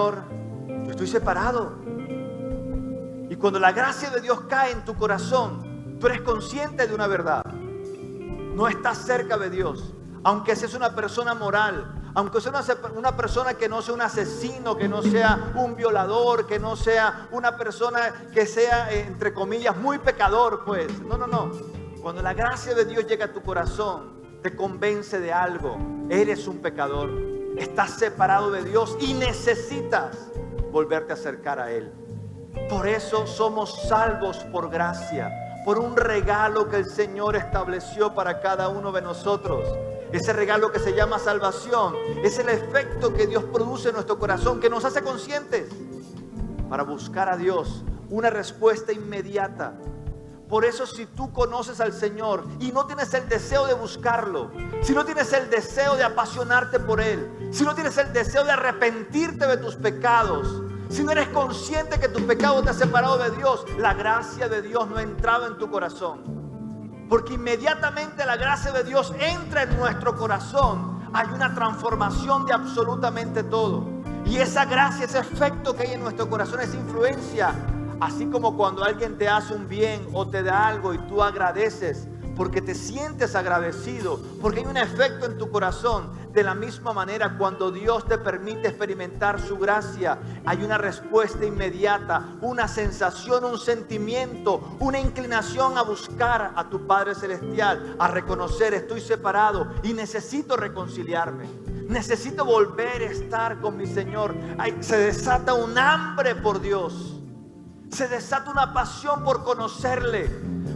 Señor, yo estoy separado. Y cuando la gracia de Dios cae en tu corazón, tú eres consciente de una verdad. No estás cerca de Dios. Aunque seas una persona moral, aunque sea una persona que no sea un asesino, que no sea un violador, que no sea una persona que sea, entre comillas, muy pecador, pues. No. Cuando la gracia de Dios llega a tu corazón, te convence de algo. Eres un pecador. Estás separado de Dios y necesitas volverte a acercar a Él. Por eso somos salvos por gracia, por un regalo que el Señor estableció para cada uno de nosotros. Ese regalo que se llama salvación es el efecto que Dios produce en nuestro corazón, que nos hace conscientes para buscar a Dios, una respuesta inmediata. Por eso, si tú conoces al Señor y no tienes el deseo de buscarlo, si no tienes el deseo de apasionarte por Él, si no tienes el deseo de arrepentirte de tus pecados, si no eres consciente que tu pecado te ha separado de Dios, la gracia de Dios no ha entrado en tu corazón. Porque inmediatamente la gracia de Dios entra en nuestro corazón, hay una transformación de absolutamente todo. Y esa gracia, ese efecto que hay en nuestro corazón, esa influencia, así como cuando alguien te hace un bien o te da algo y tú agradeces, porque te sientes agradecido, porque hay un efecto en tu corazón. De la misma manera, cuando Dios te permite experimentar su gracia, hay una respuesta inmediata, una sensación, un sentimiento, una inclinación a buscar a tu Padre Celestial, a reconocer: estoy separado y necesito reconciliarme. Necesito volver a estar con mi Señor. Se desata un hambre por Dios. Se desata una pasión por conocerle.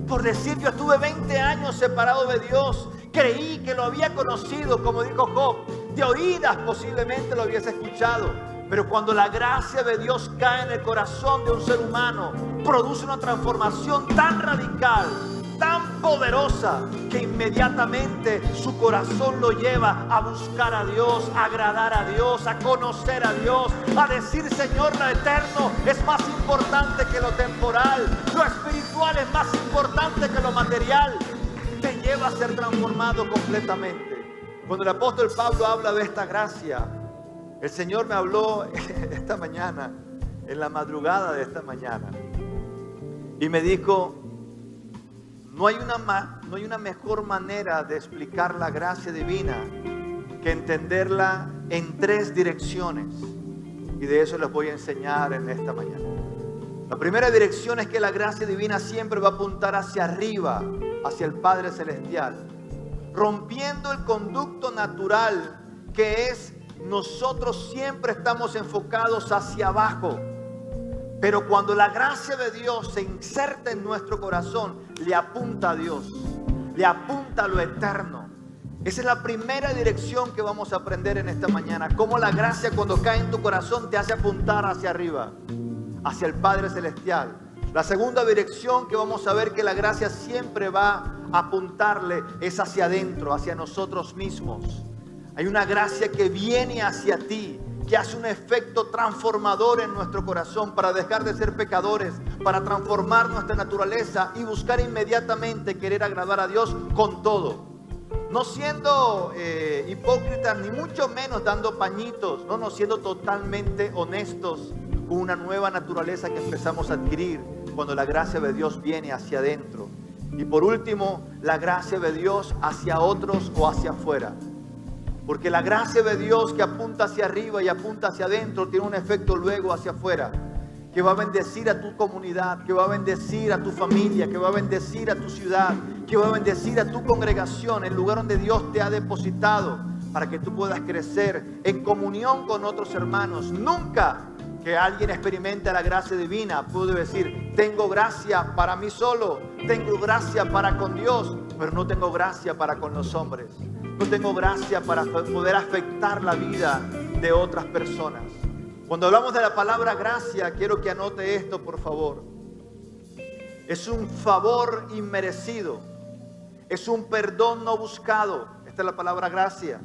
Por decir: yo estuve 20 años separado de Dios. Creí que lo había conocido, como dijo Job. De oídas posiblemente lo habías escuchado. Pero cuando la gracia de Dios cae en el corazón de un ser humano, produce una transformación tan radical, tan poderosa, que inmediatamente su corazón lo lleva a buscar a Dios, a agradar a Dios, a conocer a Dios, a decir: Señor, lo eterno es más importante que lo temporal, lo espiritual es más importante que lo material. Te lleva a ser transformado completamente. Cuando el apóstol Pablo habla de esta gracia, el Señor me habló esta mañana, en la madrugada de esta mañana, y me dijo: no hay una mejor manera de explicar la gracia divina que entenderla en 3 direcciones. Y de eso les voy a enseñar en esta mañana. La primera dirección es que la gracia divina siempre va a apuntar hacia arriba, hacia el Padre Celestial, rompiendo el conducto natural que es: nosotros siempre estamos enfocados hacia abajo. Pero cuando la gracia de Dios se inserta en nuestro corazón, le apunta a Dios, le apunta a lo eterno. Esa es la primera dirección que vamos a aprender en esta mañana. Cómo la gracia, cuando cae en tu corazón, te hace apuntar hacia arriba, hacia el Padre Celestial. La segunda dirección que vamos a ver que la gracia siempre va a apuntarle es hacia adentro, hacia nosotros mismos. Hay una gracia que viene hacia ti, que hace un efecto transformador en nuestro corazón para dejar de ser pecadores, para transformar nuestra naturaleza y buscar inmediatamente querer agradar a Dios con todo. No siendo hipócritas, ni mucho menos dando pañitos, no siendo totalmente honestos con una nueva naturaleza que empezamos a adquirir cuando la gracia de Dios viene hacia adentro. Y por último, la gracia de Dios hacia otros o hacia afuera. Porque la gracia de Dios que apunta hacia arriba y apunta hacia adentro tiene un efecto luego hacia afuera, que va a bendecir a tu comunidad, que va a bendecir a tu familia, que va a bendecir a tu ciudad, que va a bendecir a tu congregación, el lugar donde Dios te ha depositado, para que tú puedas crecer en comunión con otros hermanos. Nunca que alguien experimente la gracia divina puede decir: tengo gracia para mí solo, tengo gracia para con Dios, pero no tengo gracia para con los hombres. No tengo gracia para poder afectar la vida de otras personas. Cuando hablamos de la palabra gracia, quiero que anote esto, por favor. Es un favor inmerecido. Es un perdón no buscado. Esta es la palabra gracia.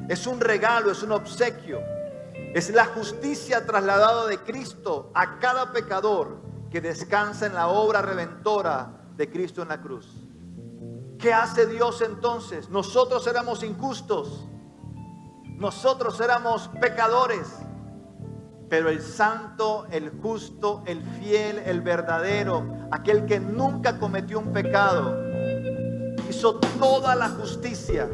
Es un regalo, es un obsequio. Es la justicia trasladada de Cristo a cada pecador que descansa en la obra redentora de Cristo en la cruz. ¿Qué hace Dios entonces? Nosotros éramos injustos. Nosotros éramos pecadores. Pero el santo, el justo, el fiel, el verdadero, aquel que nunca cometió un pecado, hizo toda la justicia.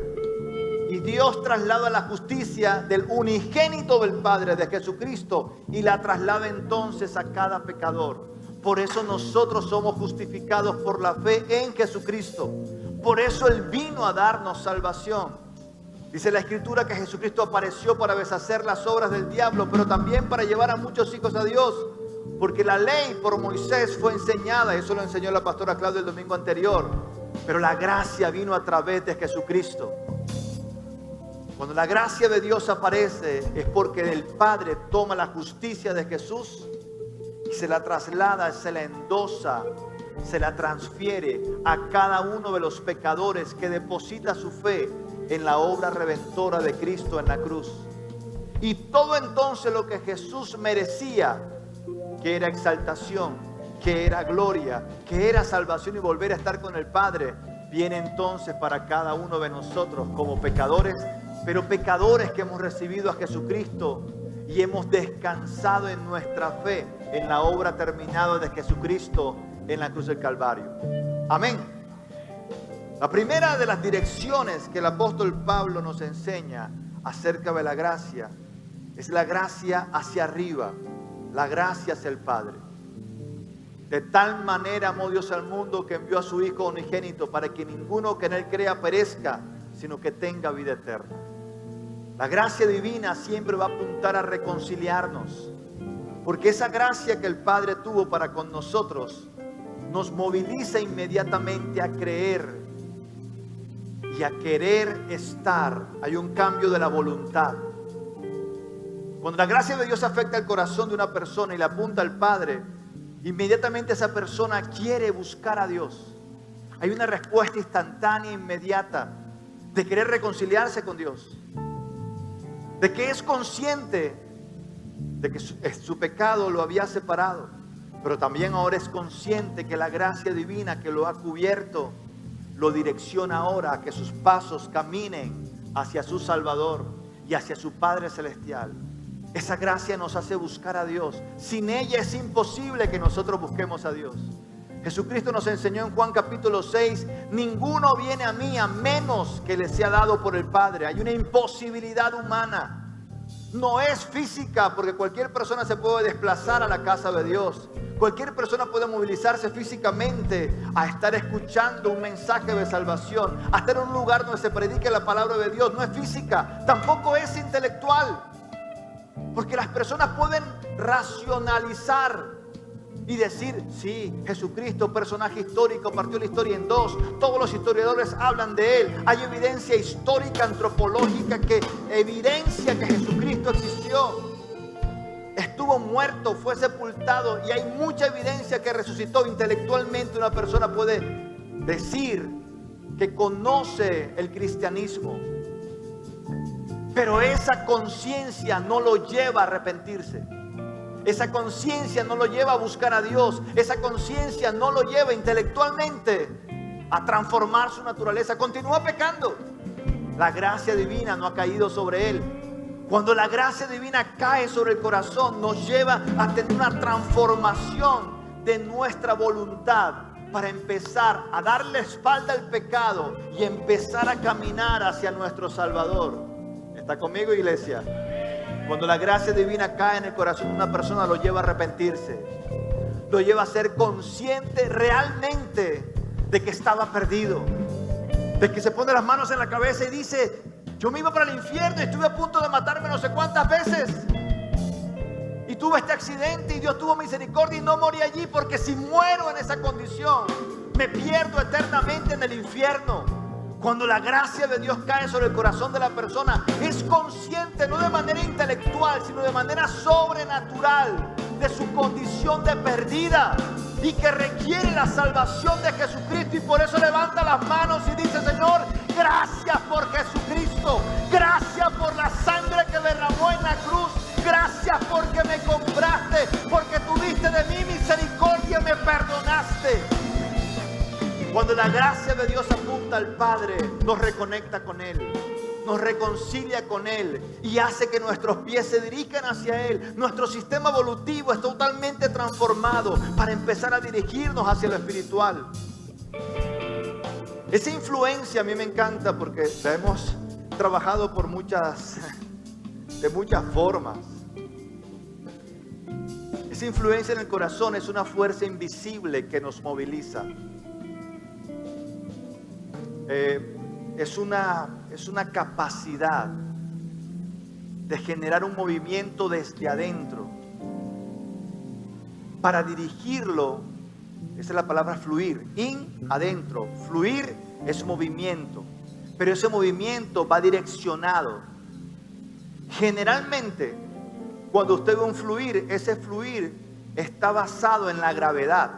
Y Dios traslada la justicia del unigénito del Padre, de Jesucristo, y la traslada entonces a cada pecador. Por eso nosotros somos justificados por la fe en Jesucristo. Por eso Él vino a darnos salvación. Dice la Escritura que Jesucristo apareció para deshacer las obras del diablo, pero también para llevar a muchos hijos a Dios. Porque la ley por Moisés fue enseñada, eso lo enseñó la pastora Claudia el domingo anterior. Pero la gracia vino a través de Jesucristo. Cuando la gracia de Dios aparece es porque el Padre toma la justicia de Jesús y se la traslada, se la endosa, se la transfiere a cada uno de los pecadores que deposita su fe en la obra redentora de Cristo en la cruz. Y todo entonces lo que Jesús merecía, que era exaltación, que era gloria, que era salvación y volver a estar con el Padre, viene entonces para cada uno de nosotros como pecadores, pero pecadores que hemos recibido a Jesucristo y hemos descansado en nuestra fe en la obra terminada de Jesucristo en la cruz del Calvario. Amén. La primera de las direcciones que el apóstol Pablo nos enseña acerca de la gracia es la gracia hacia arriba, la gracia hacia el Padre. De tal manera amó Dios al mundo que envió a su Hijo unigénito para que ninguno que en Él crea perezca, sino que tenga vida eterna. La gracia divina siempre va a apuntar a reconciliarnos, porque esa gracia que el Padre tuvo para con nosotros nos moviliza inmediatamente a creer y a querer estar. Hay un cambio de la voluntad. Cuando la gracia de Dios afecta el corazón de una persona y le apunta al Padre, inmediatamente esa persona quiere buscar a Dios. Hay una respuesta instantánea, inmediata, de querer reconciliarse con Dios, de que es consciente de que su pecado lo había separado, pero también ahora es consciente que la gracia divina que lo ha cubierto lo direcciona ahora a que sus pasos caminen hacia su Salvador y hacia su Padre Celestial. Esa gracia nos hace buscar a Dios. Sin ella es imposible que nosotros busquemos a Dios. Jesucristo nos enseñó en Juan capítulo 6, ninguno viene a mí a menos que le sea dado por el Padre. Hay una imposibilidad humana. No es física, porque cualquier persona se puede desplazar a la casa de Dios. Cualquier persona puede movilizarse físicamente a estar escuchando un mensaje de salvación, a estar en un lugar donde se predique la palabra de Dios. No es física, tampoco es intelectual. Porque las personas pueden racionalizar y decir, sí, Jesucristo, personaje histórico, partió la historia en dos. Todos los historiadores hablan de Él. Hay evidencia histórica, antropológica, que evidencia que Jesucristo existió. Estuvo muerto, fue sepultado y hay mucha evidencia que resucitó. Intelectualmente una persona puede decir que conoce el cristianismo, pero esa conciencia no lo lleva a arrepentirse. Esa conciencia no lo lleva a buscar a Dios. Esa conciencia no lo lleva intelectualmente a transformar su naturaleza. Continúa pecando. La gracia divina no ha caído sobre él. Cuando la gracia divina cae sobre el corazón, nos lleva a tener una transformación de nuestra voluntad para empezar a darle espalda al pecado y empezar a caminar hacia nuestro Salvador. ¿Está conmigo, iglesia? Cuando la gracia divina cae en el corazón de una persona, lo lleva a arrepentirse. Lo lleva a ser consciente realmente de que estaba perdido. De que se pone las manos en la cabeza y dice, yo me iba para el infierno y estuve a punto de matarme no sé cuántas veces. Y tuve este accidente y Dios tuvo misericordia y no morí allí, porque si muero en esa condición, me pierdo eternamente en el infierno. Cuando la gracia de Dios cae sobre el corazón de la persona, es consciente, no de manera intelectual, sino de manera sobrenatural, de su condición de perdida y que requiere la salvación de Jesucristo. Y por eso levanta las manos y dice, Señor, gracias por Jesucristo, gracias por la sangre que derramó en la cruz, gracias porque me compraste, porque tuviste de mí misericordia y me perdonaste. Cuando la gracia de Dios apunta al Padre, nos reconecta con Él, nos reconcilia con Él y hace que nuestros pies se dirijan hacia Él. Nuestro sistema evolutivo es totalmente transformado para empezar a dirigirnos hacia lo espiritual. Esa influencia a mí me encanta porque la hemos trabajado de muchas formas. Esa influencia en el corazón es una fuerza invisible que nos moviliza. Es una capacidad de generar un movimiento desde adentro. Para dirigirlo, esa es la palabra fluir. Adentro. Fluir es movimiento. Pero ese movimiento va direccionado. Generalmente, cuando usted ve un fluir, ese fluir está basado en la gravedad.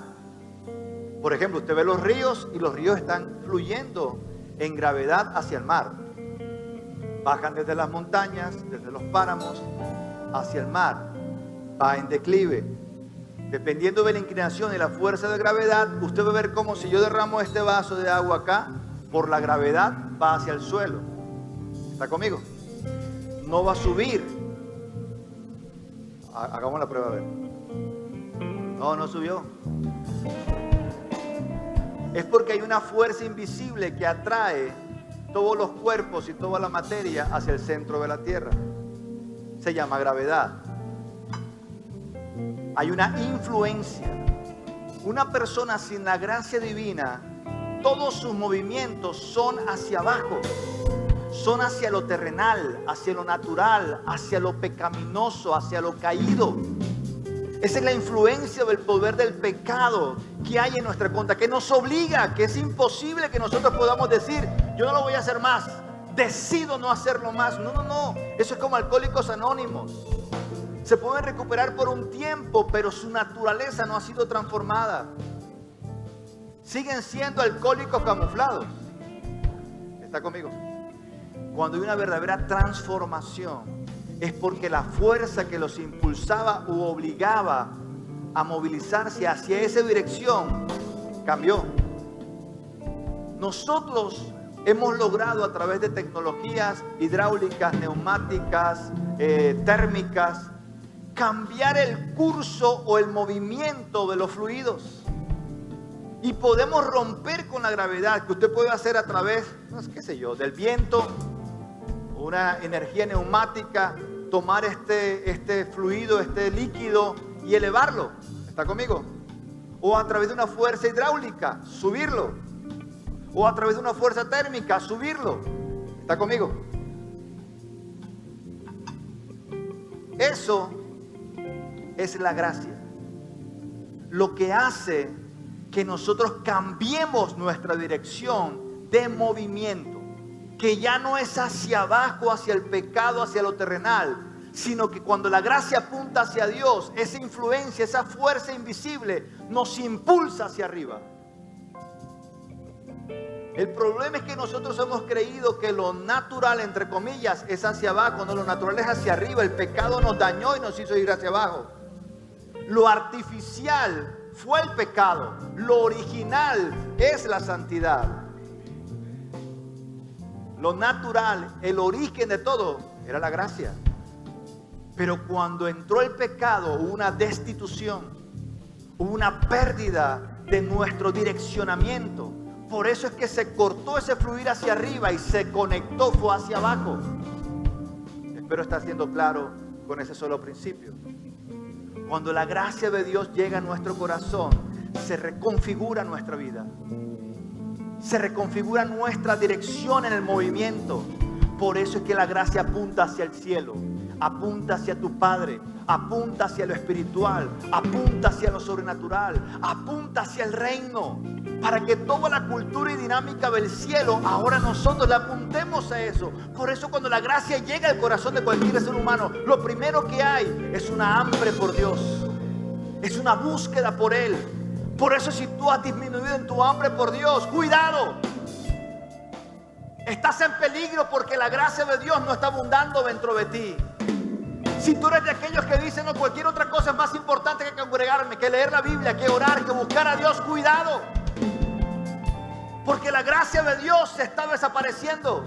Por ejemplo, usted ve los ríos y los ríos están fluyendo en gravedad hacia el mar. Bajan desde las montañas, desde los páramos, hacia el mar. Va en declive. Dependiendo de la inclinación y la fuerza de gravedad, usted va a ver cómo si yo derramo este vaso de agua acá, por la gravedad va hacia el suelo. ¿Está conmigo? No va a subir. Hagamos la prueba a ver. No subió. Es porque hay una fuerza invisible que atrae todos los cuerpos y toda la materia hacia el centro de la tierra. Se llama gravedad. Hay una influencia. Una persona sin la gracia divina, todos sus movimientos son hacia abajo. Son hacia lo terrenal, hacia lo natural, hacia lo pecaminoso, hacia lo caído. Esa es la influencia del poder del pecado que hay en nuestra contra, que nos obliga, que es imposible que nosotros podamos decir, yo no lo voy a hacer más, decido no hacerlo más. No. Eso es como Alcohólicos Anónimos. Se pueden recuperar por un tiempo, pero su naturaleza no ha sido transformada. Siguen siendo alcohólicos camuflados. ¿Está conmigo? Cuando hay una verdadera transformación, es porque la fuerza que los impulsaba u obligaba a movilizarse hacia esa dirección cambió. Nosotros hemos logrado a través de tecnologías hidráulicas, neumáticas, térmicas, cambiar el curso o el movimiento de los fluidos. Y podemos romper con la gravedad que usted puede hacer a través, del viento, una energía neumática, tomar este fluido, este líquido y elevarlo. ¿Está conmigo? O a través de una fuerza hidráulica, subirlo. O a través de una fuerza térmica, subirlo. ¿Está conmigo? Eso es la gracia. Lo que hace que nosotros cambiemos nuestra dirección de movimiento. Que ya no es hacia abajo, hacia el pecado, hacia lo terrenal, sino que cuando la gracia apunta hacia Dios, esa influencia, esa fuerza invisible nos impulsa hacia arriba. El problema es que nosotros hemos creído que lo natural, entre comillas, es hacia abajo, no, lo natural es hacia arriba. El pecado nos dañó y nos hizo ir hacia abajo. Lo artificial fue el pecado, lo original es la santidad. Lo natural, el origen de todo, era la gracia. Pero cuando entró el pecado, hubo una destitución, hubo una pérdida de nuestro direccionamiento. Por eso es que se cortó ese fluir hacia arriba y se conectó, fue hacia abajo. Espero estar siendo claro con ese solo principio. Cuando la gracia de Dios llega a nuestro corazón, se reconfigura nuestra vida. Se reconfigura nuestra dirección en el movimiento. Por eso es que la gracia apunta hacia el cielo, apunta hacia tu Padre, apunta hacia lo espiritual, apunta hacia lo sobrenatural, apunta hacia el reino, para que toda la cultura y dinámica del cielo, ahora nosotros le apuntemos a eso. Por eso cuando la gracia llega al corazón de cualquier ser humano, lo primero que hay es una hambre por Dios, es una búsqueda por Él. Por eso si tú has disminuido en tu hambre por Dios, cuidado. Estás en peligro porque la gracia de Dios no está abundando dentro de ti. Si tú eres de aquellos que dicen, no, cualquier otra cosa es más importante que congregarme, que leer la Biblia, que orar, que buscar a Dios, cuidado. Porque la gracia de Dios se está desapareciendo.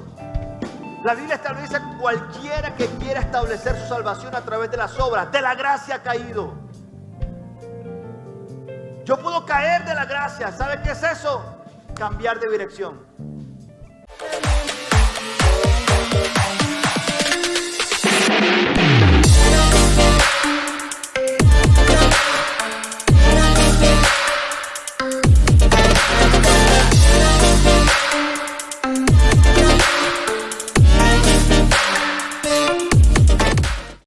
La Biblia establece: cualquiera que quiera establecer su salvación a través de las obras, de la gracia ha caído. Yo puedo caer de la gracia. ¿Sabe qué es eso? Cambiar de dirección.